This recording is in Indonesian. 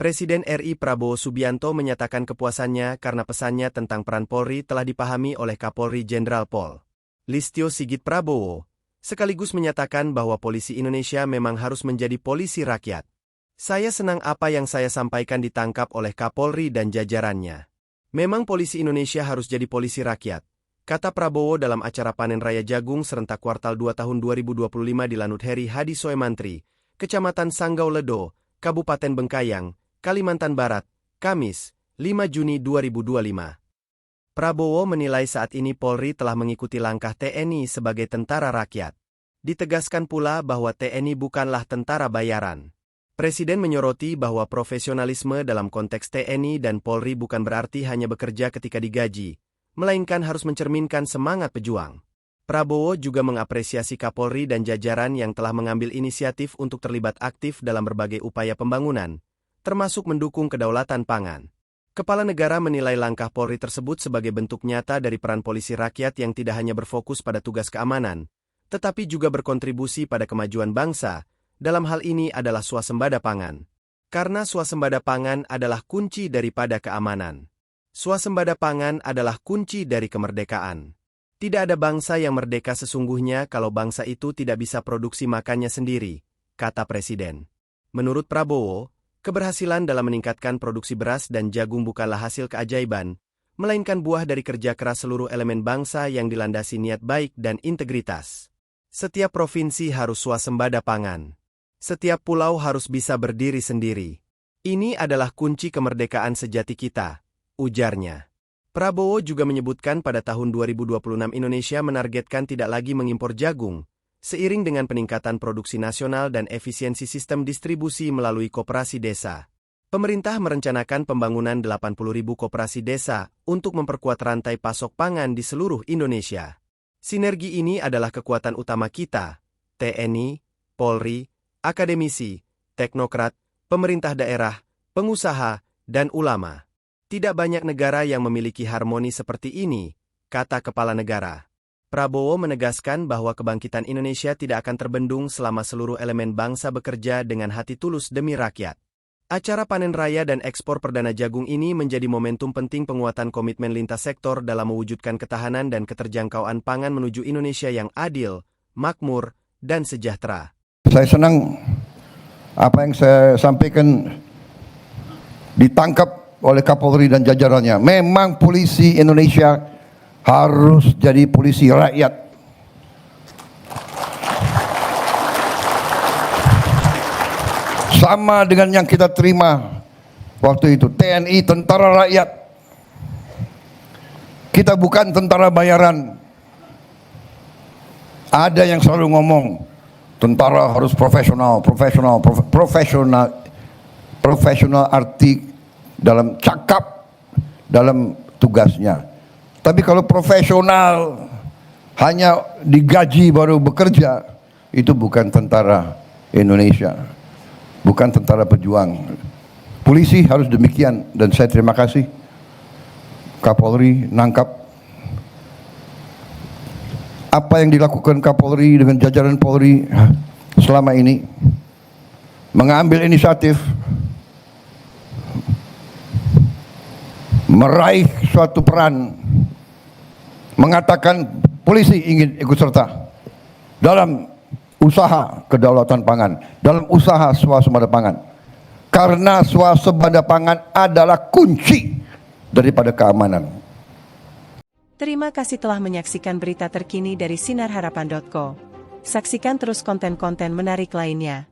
Presiden RI Prabowo Subianto menyatakan kepuasannya karena pesannya tentang peran Polri telah dipahami oleh Kapolri Jenderal Pol. Listio Sigit Prabowo, sekaligus menyatakan bahwa polisi Indonesia memang harus menjadi polisi rakyat. Saya senang apa yang saya sampaikan ditangkap oleh Kapolri dan jajarannya. Memang polisi Indonesia harus jadi polisi rakyat, kata Prabowo dalam acara Panen Raya Jagung serentak kuartal 2 tahun 2025 di Lanut Heri Hadi Soemantri, Kecamatan Sanggau Ledo, Kabupaten Bengkayang, Kalimantan Barat, Kamis, 5 Juni 2025. Prabowo menilai saat ini Polri telah mengikuti langkah TNI sebagai tentara rakyat. Ditegaskan pula bahwa TNI bukanlah tentara bayaran. Presiden menyoroti bahwa profesionalisme dalam konteks TNI dan Polri bukan berarti hanya bekerja ketika digaji, melainkan harus mencerminkan semangat pejuang. Prabowo juga mengapresiasi Kapolri dan jajaran yang telah mengambil inisiatif untuk terlibat aktif dalam berbagai upaya pembangunan, termasuk mendukung kedaulatan pangan. Kepala negara menilai langkah Polri tersebut sebagai bentuk nyata dari peran polisi rakyat yang tidak hanya berfokus pada tugas keamanan, tetapi juga berkontribusi pada kemajuan bangsa, dalam hal ini adalah swasembada pangan. Karena swasembada pangan adalah kunci daripada keamanan. Swasembada pangan adalah kunci dari kemerdekaan. Tidak ada bangsa yang merdeka sesungguhnya kalau bangsa itu tidak bisa produksi makannya sendiri, kata Presiden. Menurut Prabowo, keberhasilan dalam meningkatkan produksi beras dan jagung bukanlah hasil keajaiban, melainkan buah dari kerja keras seluruh elemen bangsa yang dilandasi niat baik dan integritas. Setiap provinsi harus swasembada pangan. Setiap pulau harus bisa berdiri sendiri. Ini adalah kunci kemerdekaan sejati kita, ujarnya. Prabowo juga menyebutkan pada tahun 2026 Indonesia menargetkan tidak lagi mengimpor jagung, seiring dengan peningkatan produksi nasional dan efisiensi sistem distribusi melalui koperasi desa. Pemerintah merencanakan pembangunan 80.000 koperasi desa untuk memperkuat rantai pasok pangan di seluruh Indonesia. Sinergi ini adalah kekuatan utama kita, TNI, Polri, akademisi, teknokrat, pemerintah daerah, pengusaha, dan ulama. Tidak banyak negara yang memiliki harmoni seperti ini, kata Kepala Negara. Prabowo menegaskan bahwa kebangkitan Indonesia tidak akan terbendung selama seluruh elemen bangsa bekerja dengan hati tulus demi rakyat. Acara panen raya dan ekspor perdana jagung ini menjadi momentum penting penguatan komitmen lintas sektor dalam mewujudkan ketahanan dan keterjangkauan pangan menuju Indonesia yang adil, makmur, dan sejahtera. Saya senang apa yang saya sampaikan ditangkap oleh Kapolri dan jajarannya. Memang polisi Indonesia harus jadi polisi rakyat. Sama dengan yang kita terima waktu itu, TNI, tentara rakyat. Kita bukan tentara bayaran. Ada yang selalu ngomong, tentara harus profesional arti dalam cakap, dalam tugasnya. Tapi kalau profesional hanya digaji baru bekerja, itu bukan tentara Indonesia, bukan tentara pejuang. Polisi harus demikian, dan saya terima kasih Kapolri nangkap apa yang dilakukan Kapolri dengan jajaran Polri selama ini, mengambil inisiatif meraih suatu peran, mengatakan polisi ingin ikut serta dalam usaha kedaulatan pangan, dalam usaha swasembada pangan, karena swasembada pangan adalah kunci daripada keamanan. Terima kasih telah menyaksikan berita terkini dari sinarharapan.co. Saksikan terus konten-konten menarik lainnya.